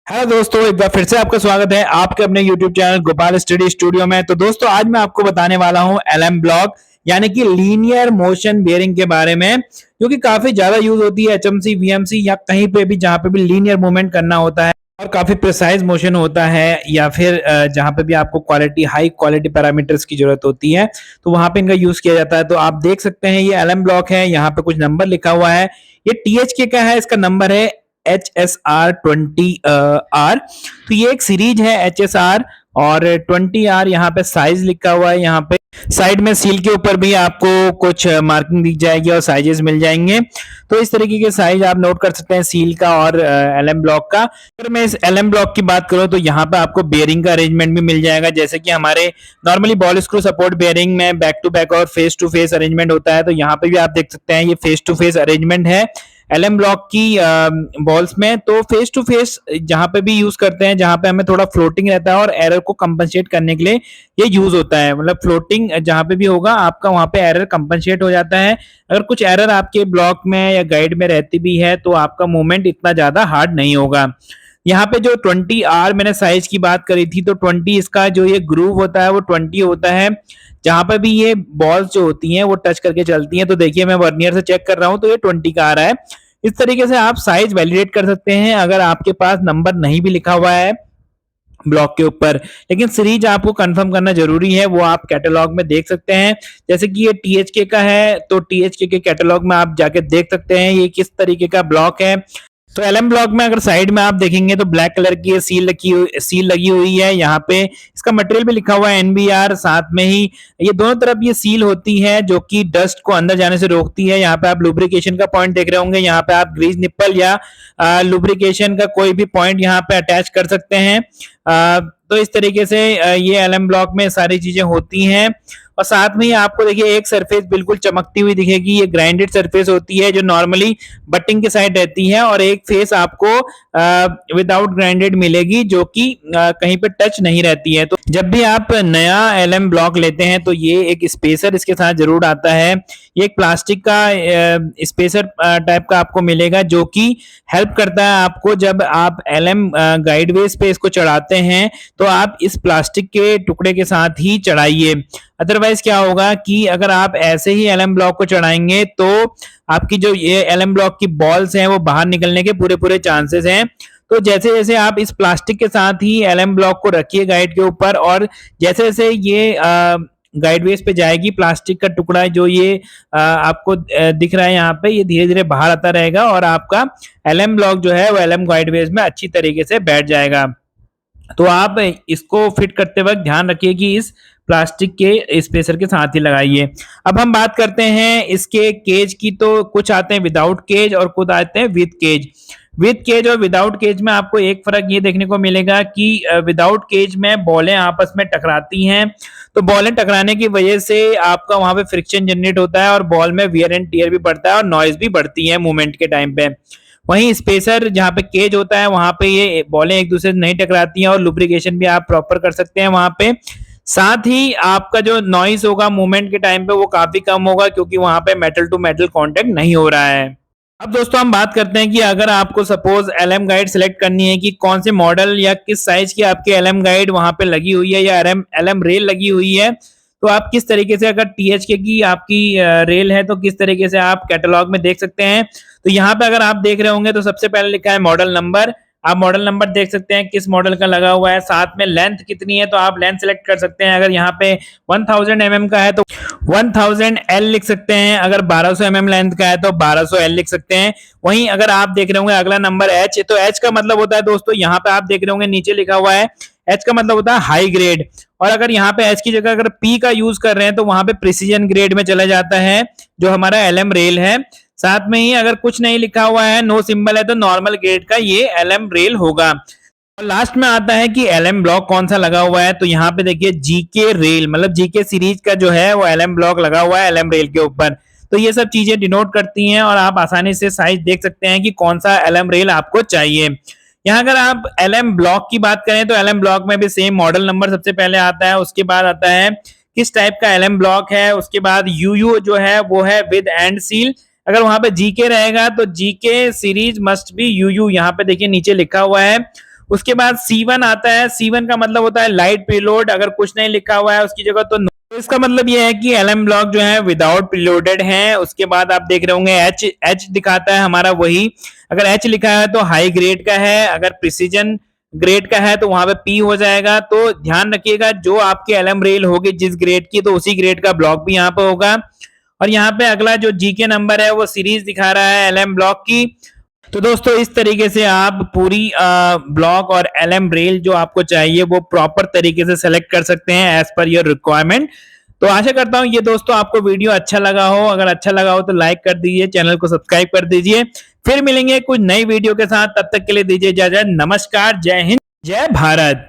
Hello दोस्तों, एक बार फिर से आपका स्वागत है आपके अपने YouTube channel Gopal study studio में। तो दोस्तों, आज मैं आपको बताने वाला हूं एलएम ब्लॉक यानी कि लीनियर मोशन बेयरिंग के बारे में, जो कि काफी ज्यादा यूज होती है एचएमसी, वीएमसी या कहीं पे भी जहां पे भी लीनियर मूवमेंट करना होता है और काफी प्रिसाइज मोशन होता है, या फिर जहां पे भी आपको क्वालिटी हाई क्वालिटी पैरामीटर्स की जरूरत होती है, तो वहां पे इनका यूज किया जाता है। तो आप देख सकते हैं ये एलएम ब्लॉक है, यहाँ पे कुछ नंबर लिखा हुआ है। ये टीएचके का है, इसका नंबर है HSR20R। तो ये एक सीरीज है HSR और 20R। यहाँ पे साइज लिखा हुआ है, यहाँ पे साइड में सील के ऊपर भी आपको कुछ मार्किंग दिख जाएगी और साइजेस मिल जाएंगे। तो इस तरीके के साइज आप नोट कर सकते हैं सील का और एलएम ब्लॉक का। अगर मैं इस एलएम ब्लॉक की बात करूं तो यहाँ पे आपको बेयरिंग का अरेंजमेंट भी मिल जाएगा, जैसे कि हमारे normally ball screw support bearing में बैक टू बैक और फेस टू फेस अरेंजमेंट होता है। तो यहाँ पे भी आप देख सकते हैं ये फेस टू फेस अरेंजमेंट है एलएम ब्लॉक की बॉल्स में। तो फेस टू फेस जहां पे भी यूज करते हैं, जहां पे हमें थोड़ा फ्लोटिंग रहता है और एरर को कंपनसेट करने के लिए ये यूज होता है। मतलब फ्लोटिंग जहां पे भी होगा आपका, वहां पे एरर कंपनसेट हो जाता है। अगर कुछ एरर आपके ब्लॉक में या गाइड में रहती भी है तो आपका मूवमेंट इतना ज्यादा हार्ड नहीं होगा। यहाँ पे जो 20R मैंने साइज की बात करी थी, तो 20 इसका जो ये ग्रूव होता है वो 20 होता है। जहां पर भी ये बॉल्स जो होती हैं वो टच करके चलती हैं। तो देखिए मैं वर्नियर से चेक कर रहा हूं तो ये 20 का आ रहा है। इस तरीके से आप साइज वैलिडेट कर सकते हैं अगर आपके पास नंबर नहीं भी लिखा हुआ है ब्लॉक के ऊपर, लेकिन सीरीज आपको कंफर्म करना जरूरी है, वो आप कैटलॉग में देख सकते हैं। जैसे कि ये टीएचके का है तो टीएचके के कैटलॉग में आप जाके देख सकते हैं ये किस तरीके का ब्लॉक है। तो एलएम ब्लॉक में अगर साइड में आप देखेंगे तो ब्लैक कलर की ये सील लगी हुई है। यहाँ पे इसका मटेरियल भी लिखा हुआ है एनबीआर, साथ में ही ये दोनों तरफ ये सील होती है जो कि डस्ट को अंदर जाने से रोकती है। यहाँ पे आप लुब्रिकेशन का पॉइंट देख रहे होंगे, यहाँ पे आप ग्रीज निप्पल या लुब्रिकेशन का कोई भी पॉइंट यहाँ पे अटैच कर सकते हैं। तो इस तरीके से ये एलएम ब्लॉक में सारी चीजें होती हैं। और साथ में ही आपको देखिए एक सरफेस बिल्कुल चमकती हुई दिखेगी, ये ग्राइंडेड सरफेस होती है जो नॉर्मली बटिंग के साइड रहती है, और एक फेस आपको विदाउट ग्राइंडेड मिलेगी जो कि कहीं पे टच नहीं रहती है। तो जब भी आप नया एलएम ब्लॉक लेते हैं तो ये एक स्पेसर इसके साथ जरूर आता है। ये एक प्लास्टिक का स्पेसर टाइप का आपको मिलेगा जो कि हेल्प करता है आपको जब आप एलएम गाइडवेज पे इसको चढ़ाते हैं, तो आप इस प्लास्टिक के टुकड़े के साथ ही चढ़ाइए। अदरवाइज क्या होगा कि अगर आप ऐसे ही एलएम ब्लॉक को चढ़ाएंगे तो आपकी जो ये एलएम ब्लॉक की बॉल्स हैं वो बाहर निकलने के पूरे पूरे चांसेस हैं। तो जैसे जैसे आप इस प्लास्टिक के साथ ही एलएम ब्लॉक को रखिए गाइड के ऊपर, और जैसे जैसे ये गाइडवेज पे जाएगी प्लास्टिक का टुकड़ा जो ये आपको दिख रहा है यहाँ पे, ये धीरे धीरे बाहर आता रहेगा और आपका एलएम ब्लॉक जो है वो एलएम गाइडवेज में अच्छी तरीके से बैठ जाएगा। तो आप इसको फिट करते वक्त ध्यान रखिए कि इस प्लास्टिक के स्पेसर के साथ ही लगाइए। अब हम बात करते हैं इसके केज की। तो कुछ आते हैं विदाउट केज और कुछ आते हैं विद केज। विद केज और विदाउट केज में आपको एक फर्क ये देखने को मिलेगा कि विदाउट केज में बॉलें आपस में टकराती हैं, तो बॉलें टकराने की वजह से आपका वहां पे फ्रिक्शन जनरेट होता है और बॉल में वियर एंड टियर भी बढ़ता है और नॉइज भी बढ़ती है मूवमेंट के टाइम पे। वहीं स्पेसर जहाँ पे केज होता है वहां पे ये बॉलें एक दूसरे से नहीं टकराती हैं और लुब्रिकेशन भी आप प्रॉपर कर सकते हैं वहां पे। साथ ही आपका जो नॉइस होगा मूवमेंट के टाइम पे वो काफी कम होगा, क्योंकि वहां पे मेटल टू मेटल कांटेक्ट नहीं हो रहा है। अब दोस्तों हम बात करते हैं कि अगर आपको सपोज एलएम गाइड सिलेक्ट करनी है कि कौन से मॉडल या किस साइज की आपकी एलएम गाइड वहां पे लगी हुई है या एलएम रेल लगी हुई है, तो आप किस तरीके से, अगर टीएचके की आपकी रेल है तो किस तरीके से आप कैटलॉग में देख सकते हैं। तो यहाँ पे अगर आप देख रहे होंगे तो सबसे पहले लिखा है मॉडल नंबर। आप मॉडल नंबर देख सकते हैं किस मॉडल का लगा हुआ है, साथ में लेंथ कितनी है तो आप लेंथ सेलेक्ट कर सकते हैं। अगर यहाँ पे 1000 mm का है तो 1000 L लिख सकते हैं, अगर 1200 mm लेंथ का है तो 1200 L लिख सकते हैं। वहीं अगर आप देख रहे होंगे अगला नंबर H, तो H का मतलब होता है दोस्तों, यहाँ पे आप देख रहे होंगे नीचे लिखा हुआ है H का मतलब होता है हाई ग्रेड, और अगर यहाँ पे H की जगह अगर P का यूज कर रहे हैं तो वहां पे प्रिसीजन ग्रेड में चला जाता है जो हमारा एलएम रेल है। साथ में ही अगर कुछ नहीं लिखा हुआ है, नो सिंबल है, तो नॉर्मल ग्रेड का ये एलएम रेल होगा। और लास्ट में आता है कि एलएम ब्लॉक कौन सा लगा हुआ है। तो यहाँ पे देखिए जीके रेल, मतलब जीके सीरीज का जो है वो एलएम ब्लॉक लगा हुआ है एलएम रेल के ऊपर। तो ये सब चीजें डिनोट करती हैं और आप आसानी से साइज देख सकते हैं कि कौन सा एलएम रेल आपको चाहिए। यहाँ अगर आप एलएम ब्लॉक की बात करें तो एलएम ब्लॉक में भी सेम मॉडल नंबर सबसे पहले आता है, उसके बाद आता है किस टाइप का एलएम ब्लॉक है, उसके बाद यूयू जो है वो है विद एंड सील। अगर वहां पे जीके रहेगा तो जीके सीरीज मस्ट बी यूयू, यहाँ पे देखिए नीचे लिखा हुआ है। उसके बाद C1 आता है। C1 का मतलब होता है लाइट प्रीलोड, अगर कुछ नहीं लिखा हुआ है उसकी जगह तो no। तो इसका मतलब ये है कि LM ब्लॉक जो है विदाउट प्रीलोडेड है। उसके बाद आप देख रहे होंगे H दिखाता है हमारा वही, अगर H लिखा है तो हाई ग्रेड का है, अगर प्रिसीजन ग्रेड का है तो वहां पे P हो जाएगा। तो ध्यान रखिएगा जो आपके LM रेल होगी जिस ग्रेड की, तो उसी ग्रेड का ब्लॉक भी यहाँ पे होगा। और यहाँ पे अगला जो GK नंबर है वो सीरीज दिखा रहा है LM ब्लॉक की। तो दोस्तों इस तरीके से आप पूरी ब्लॉक और LM रेल जो आपको चाहिए वो प्रॉपर तरीके से सेलेक्ट कर सकते हैं एज पर योर रिक्वायरमेंट। तो आशा करता हूं ये दोस्तों आपको वीडियो अच्छा लगा हो, अगर अच्छा लगा हो तो लाइक कर दीजिए, चैनल को सब्सक्राइब कर दीजिए। फिर मिलेंगे कुछ नई वीडियो के साथ, तब तक के लिए दीजिए इजाजत। नमस्कार, जय हिंद, जय भारत।